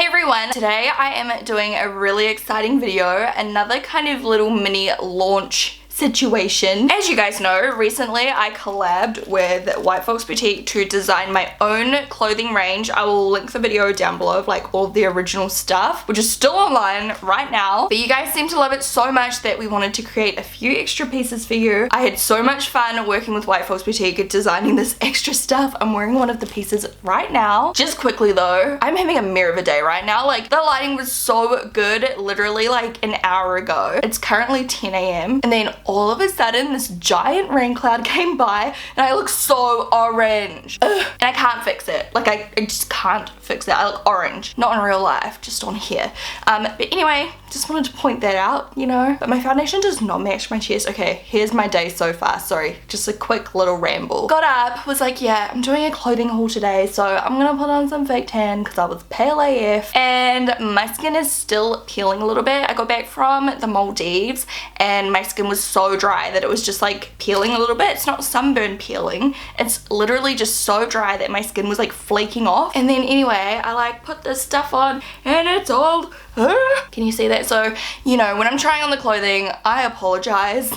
Hey everyone, today I am doing a really exciting video, another kind of little mini launch situation. As you guys know, recently I collabed with White Fox Boutique to design my own clothing range. I will link the video down below of like all the original stuff, which is still online right now. But you guys seem to love it so much that we wanted to create a few extra pieces for you. I had so much fun working with White Fox Boutique designing this extra stuff. I'm wearing one of the pieces right now. Just quickly though, I'm having a mirror of a day right now. Like the lighting was so good literally like an hour ago. It's currently 10 a.m. and then all of a sudden this giant rain cloud came by and I look so orange. Ugh. And I can't fix it. Like I just can't fix it. I look orange. Not in real life, just on here. But anyway, just wanted to point that out, you know. But my foundation does not match my chest. Okay, here's my day so far. Sorry, just a quick little ramble. Got up, was like, yeah, I'm doing a clothing haul today, so I'm gonna put on some fake tan because I was pale AF and my skin is still peeling a little bit. I got back from the Maldives and my skin was so dry that it was just like peeling a little bit. It's not sunburn peeling. It's literally just so dry that my skin was like flaking off. And then anyway, I like put this stuff on and it's all can you see that? So, you know, when I'm trying on the clothing, I apologize.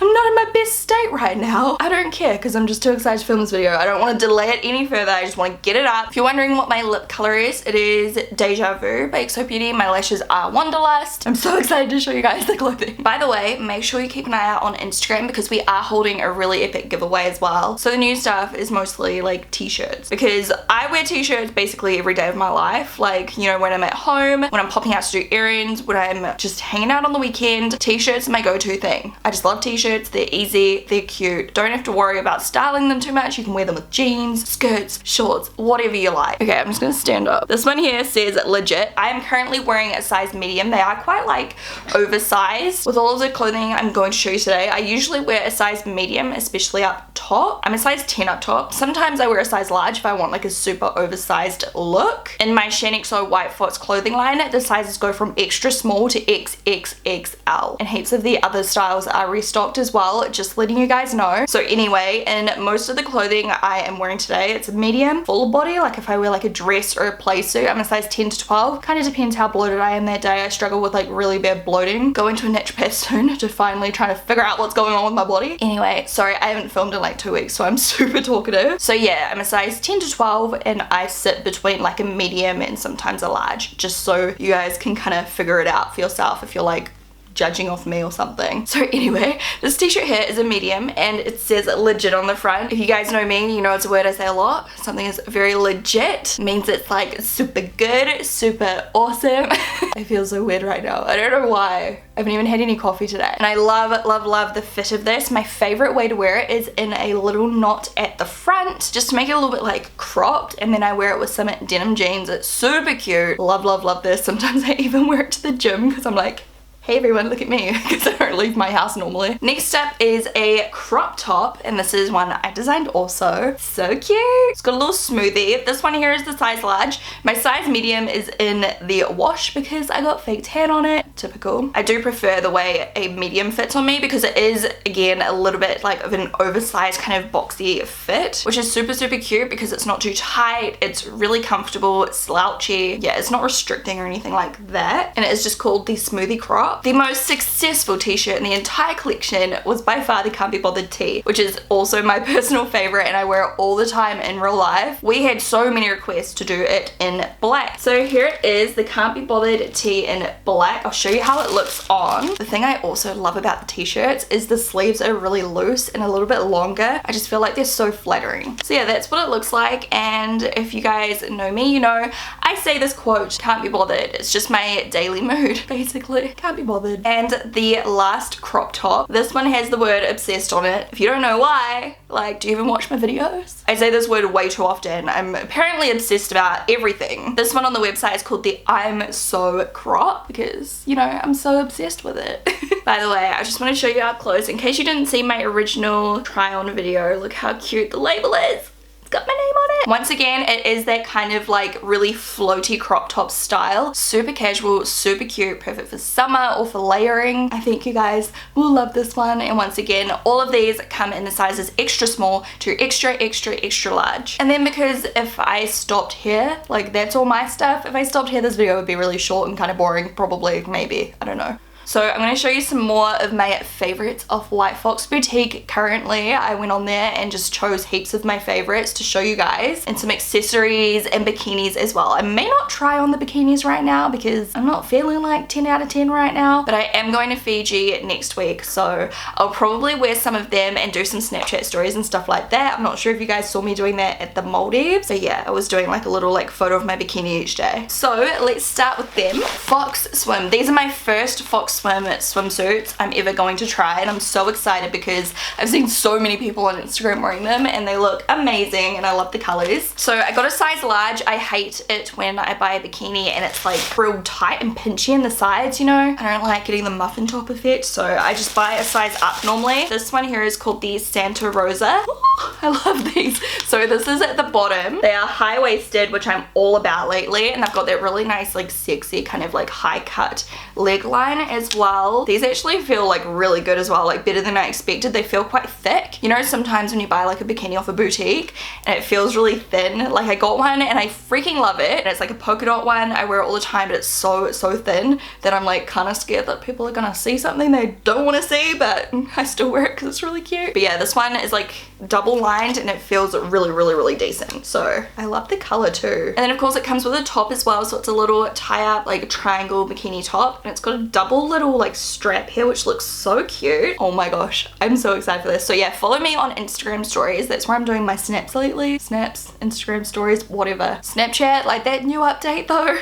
I'm not in my best state right now. I don't care because I'm just too excited to film this video. I don't want to delay it any further. I just want to get it up. If you're wondering what my lip color is, it is Deja Vu by XO Beauty. My lashes are Wanderlust. I'm so excited to show you guys the clothing. By the way, make sure you keep an eye out on Instagram because we are holding a really epic giveaway as well. So the new stuff is mostly like t-shirts because I wear t-shirts basically every day of my life. Like, you know, when I'm at home, when I'm popping out to do errands, when I'm just hanging out on the weekend, t-shirts are my go-to thing. I just love t-shirts. They're easy, they're cute. Don't have to worry about styling them too much. You can wear them with jeans, skirts, shorts, whatever you like. Okay, I'm just gonna stand up. This one here says legit. I am currently wearing a size medium. They are quite like oversized. With all of the clothing I'm going to show you today, I usually wear a size medium, especially up top. I'm a size 10 up top. Sometimes I wear a size large if I want like a super oversized look. In my Shaaanxo White Fox clothing line, the sizes go from extra small to XXXL. And heaps of the other styles are restocked as well, just letting you guys know. So anyway, in most of the clothing I am wearing today, it's a medium, full body. Like if I wear like a dress or a play suit, I'm a size 10 to 12. Kind of depends how bloated I am that day. I struggle with like really bad bloating. Going to a naturopath soon to finally try to figure out what's going on with my body. Anyway, sorry, I haven't filmed in like 2 weeks, so I'm super talkative. So yeah, I'm a size 10 to 12 and I sit between like a medium and sometimes a large, just so you guys can kind of figure it out for yourself if you're like judging off me or something. So anyway, this t-shirt here is a medium and it says legit on the front. If you guys know me, you know it's a word I say a lot. Something is very legit means it's like super good, super awesome. I feel so weird right now. I don't know why. I haven't even had any coffee today. And I love, love, love the fit of this. My favorite way to wear it is in a little knot at the front, just to make it a little bit like cropped, and then I wear it with some denim jeans. It's super cute. Love, love, love this. Sometimes I even wear it to the gym because I'm like, hey everyone, look at me, because I don't leave my house normally. Next up is a crop top, and this is one I designed also. So cute. It's got a little smoothie. This one here is the size large. My size medium is in the wash because I got fake tan on it. Typical. I do prefer the way a medium fits on me because it is, again, a little bit like of an oversized kind of boxy fit, which is super, super cute because it's not too tight. It's really comfortable. It's slouchy. Yeah, it's not restricting or anything like that. And it is just called the Smoothie Crop. The most successful t-shirt in the entire collection was by far the Can't Be Bothered tee, which is also my personal favorite and I wear it all the time in real life. We had so many requests to do it in black. So here it is, the Can't Be Bothered tee in black. I'll show you how it looks on. The thing I also love about the t-shirts is the sleeves are really loose and a little bit longer. I just feel like they're so flattering. So yeah, that's what it looks like, and if you guys know me, you know I say this quote, can't be bothered. It's just my daily mood, basically. Can't be bothered. And the last crop top, this one has the word obsessed on it. If you don't know why, like, do you even watch my videos? I say this word way too often. I'm apparently obsessed about everything. This one on the website is called the I'm So crop because, you know, I'm so obsessed with it. By the way, I just want to show you up close in case you didn't see my original try on video. Look how cute the label is. It's got my name on it. Once again, it is that kind of like really floaty crop top style. Super casual, super cute, perfect for summer or for layering. I think you guys will love this one. And once again, all of these come in the sizes extra small to extra, extra, extra large. And then because if I stopped here, like that's all my stuff. If I stopped here, this video would be really short and kind of boring, probably, maybe, I don't know. So I'm going to show you some more of my favorites of White Fox Boutique currently. I went on there and just chose heaps of my favorites to show you guys, and some accessories and bikinis as well. I may not try on the bikinis right now because I'm not feeling like 10 out of 10 right now, but I am going to Fiji next week, so I'll probably wear some of them and do some Snapchat stories and stuff like that. I'm not sure if you guys saw me doing that at the Maldives, but yeah, I was doing like a little like photo of my bikini each day. So let's start with them. Fox Swim. These are my first Fox Swim swimsuits I'm ever going to try, and I'm so excited because I've seen so many people on Instagram wearing them and they look amazing and I love the colors. So I got a size large. I hate it when I buy a bikini and it's like real tight and pinchy in the sides, you know. I don't like getting the muffin top effect, so I just buy a size up normally. This one here is called the Santa Rosa. Ooh, I love these. So this is at the bottom. They are high-waisted, which I'm all about lately, and they've got that really nice like sexy kind of like high cut leg line as well. These actually feel like really good as well, like better than I expected. They feel quite thick. You know, sometimes when you buy like a bikini off a boutique and it feels really thin, like I got one and I freaking love it. And it's like a polka dot one. I wear it all the time, but it's so thin that I'm like kind of scared that people are gonna see something they don't want to see, but I still wear it because it's really cute. But yeah, this one is like double lined and it feels really decent. So I love the color too. And then of course it comes with a top as well, so it's a little tie up like triangle bikini top, and it's got a double little like strap here which looks so cute. Oh my gosh, I'm so excited for this. So yeah, follow me on Instagram stories. That's where I'm doing my snaps lately. Snaps, Instagram stories, whatever. Snapchat, like that new update though.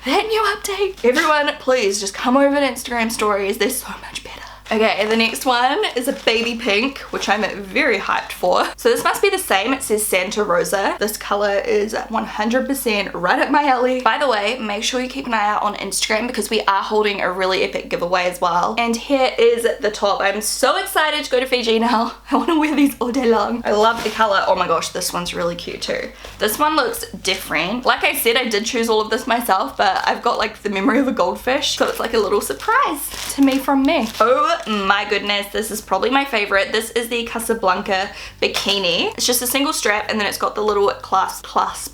That new update. Everyone please just come over to Instagram stories. They're so much better. Okay, the next one is a baby pink, which I'm very hyped for. So this must be the same. It says Santa Rosa. This color is 100% right up my alley. By the way, make sure you keep an eye out on Instagram because we are holding a really epic giveaway as well. And here is the top. I'm so excited to go to Fiji now. I want to wear these all day long. I love the color. Oh my gosh, this one's really cute too. This one looks different. Like I said, I did choose all of this myself, but I've got like the memory of a goldfish, so it's like a little surprise to me from me. Oh my goodness, this is probably my favorite. This is the Casablanca bikini. It's just a single strap and then it's got the little clasp,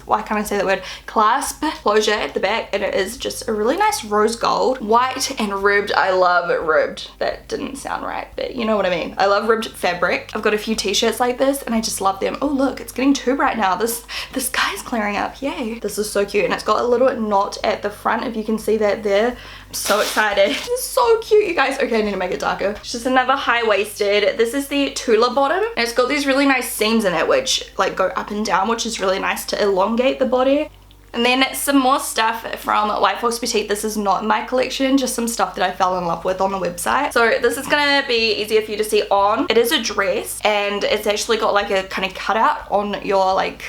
why can't I say that word, clasp closure at the back, and it is just a really nice rose gold, white and ribbed. I love ribbed. That didn't sound right, but you know what I mean. I love ribbed fabric. I've got a few t-shirts like this and I just love them. Oh look, it's getting too bright now. This sky's clearing up, yay. This is so cute, and it's got a little knot at the front, if you can see that there. I'm so excited. This is so cute, you guys. Okay, I need to make it darker. It's just another high-waisted. This is the Tula bottom, and it's got these really nice seams in it which like go up and down, which is really nice to elongate the body. And then some more stuff from White Fox Boutique. This is not in my collection, just some stuff that I fell in love with on the website. So this is gonna be easier for you to see on. It is a dress and it's actually got like a kind of cutout on your like,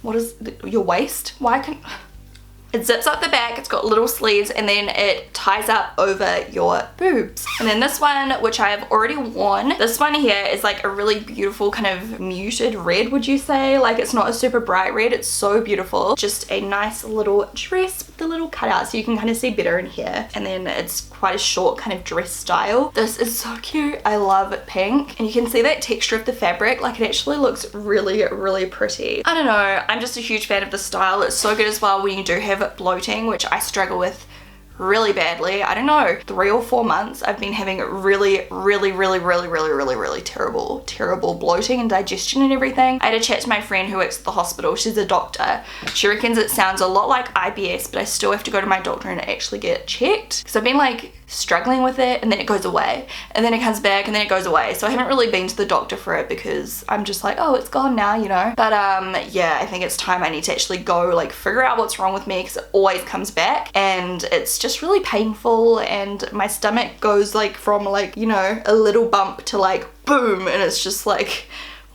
what is your waist? Why can it zips up the back, it's got little sleeves, and then it ties up over your boobs. And then this one, which I have already worn, this one here is like a really beautiful kind of muted red, would you say? Like it's not a super bright red, it's so beautiful. Just a nice little dress with the little cutout so you can kind of see better in here. And then it's quite a short kind of dress style. This is so cute. I love pink. And you can see that texture of the fabric, like it actually looks really pretty. I don't know, I'm just a huge fan of the style. It's so good as well when you do have bloating, which I struggle with really badly. I don't know, 3 or 4 months I've been having really terrible bloating and digestion and everything. I had a chat to my friend who works at the hospital. She's a doctor. She reckons it sounds a lot like IBS, but I still have to go to my doctor and actually get checked because I've been like struggling with it, and then it goes away, and then it comes back, and then it goes away. So I haven't really been to the doctor for it because I'm just like, oh, it's gone now, you know. But yeah, I think it's time I need to actually go like figure out what's wrong with me because it always comes back and it's just really painful, and my stomach goes like from like, you know, a little bump to like boom, and it's just like,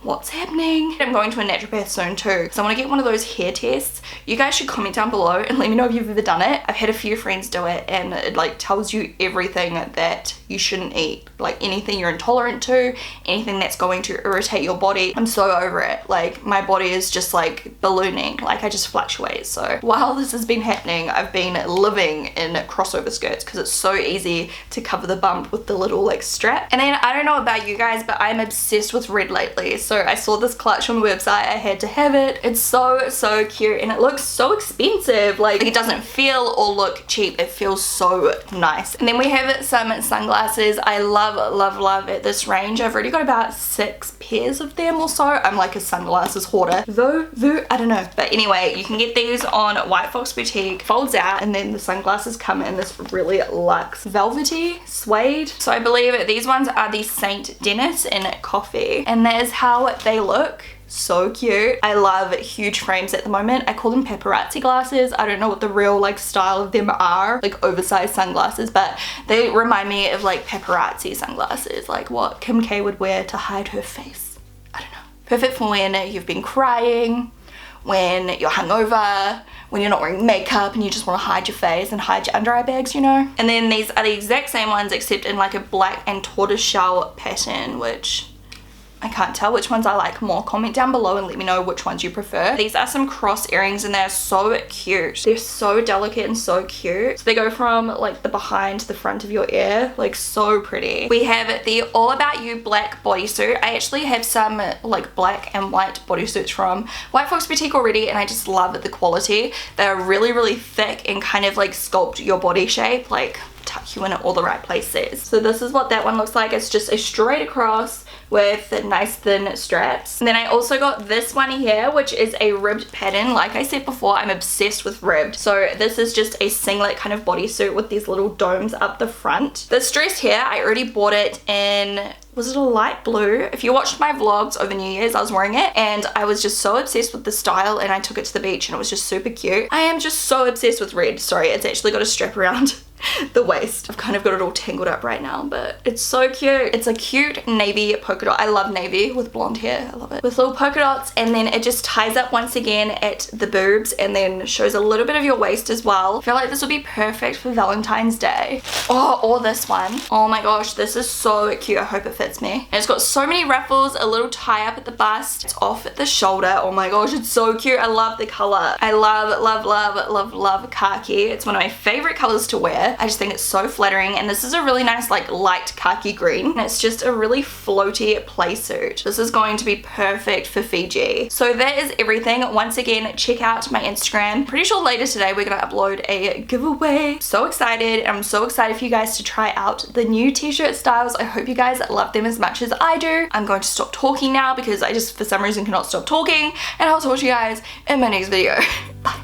what's happening? I'm going to a naturopath soon too, so I want to get one of those hair tests. You guys should comment down below and let me know if you've ever done it. I've had a few friends do it, and it like tells you everything that you shouldn't eat, like anything you're intolerant to, anything that's going to irritate your body. I'm so over it. Like my body is just like ballooning, like I just fluctuate. So while this has been happening, I've been living in crossover skirts because it's so easy to cover the bump with the little like strap. And then I don't know about you guys, but I'm obsessed with red lately. So I saw this clutch on the website, I had to have it. It's so cute, and it looks so expensive. Like it doesn't feel or look cheap, it feels so nice. And then we have some sunglasses. I love at this range. I've already got about 6 pairs of them or so. I'm like a sunglasses hoarder, though I don't know. But anyway, you can get these on White Fox Boutique. Folds out, and then the sunglasses come in this really luxe velvety suede. So I believe these ones are the Saint Denis in coffee, and that is how they look. So cute. I love huge frames at the moment. I call them paparazzi glasses. I don't know what the real like style of them are, like oversized sunglasses, but they remind me of like paparazzi sunglasses, like what Kim K would wear to hide her face. I don't know. Perfect for when you've been crying, when you're hungover, when you're not wearing makeup and you just want to hide your face and hide your under eye bags, you know. And then these are the exact same ones except in like a black and tortoiseshell pattern, which I can't tell which ones I like more. Comment down below and let me know which ones you prefer. These are some cross earrings, and they're so cute. They're so delicate and so cute. So they go from like the behind to the front of your ear, like so pretty. We have the All About You black bodysuit. I actually have some like black and white bodysuits from White Fox Boutique already, and I just love the quality. They're really thick and kind of like sculpt your body shape, like tuck you in at all the right places. So this is what that one looks like. It's just a straight across with nice thin straps. And then I also got this one here, which is a ribbed pattern. Like I said before, I'm obsessed with ribbed. So this is just a singlet kind of bodysuit with these little domes up the front. This dress here, I already bought it in, was it a light blue? If you watched my vlogs over New Year's, I was wearing it, and I was just so obsessed with the style, and I took it to the beach and it was just super cute. I am just so obsessed with red. Sorry, it's actually got a strap around the waist. I've kind of got it all tangled up right now, but it's so cute. It's a cute navy polka dot. I love navy with blonde hair. I love it. With little polka dots, and then it just ties up once again at the boobs and then shows a little bit of your waist as well. I feel like this would be perfect for Valentine's Day. Oh, or this one. Oh my gosh, this is so cute. I hope it fits me. And it's got so many ruffles, a little tie up at the bust. It's off at the shoulder. Oh my gosh, it's so cute. I love the color. I love khaki. It's one of my favorite colors to wear. I just think it's so flattering, and this is a really nice like light khaki green, and it's just a really floaty play suit. This is going to be perfect for Fiji. So that is everything. Once again, check out my Instagram. Pretty sure later today we're gonna upload a giveaway. So excited. I'm so excited for you guys to try out the new t-shirt styles. I hope you guys love them as much as I do. I'm going to stop talking now because I just for some reason cannot stop talking, and I'll talk to you guys in my next video. Bye.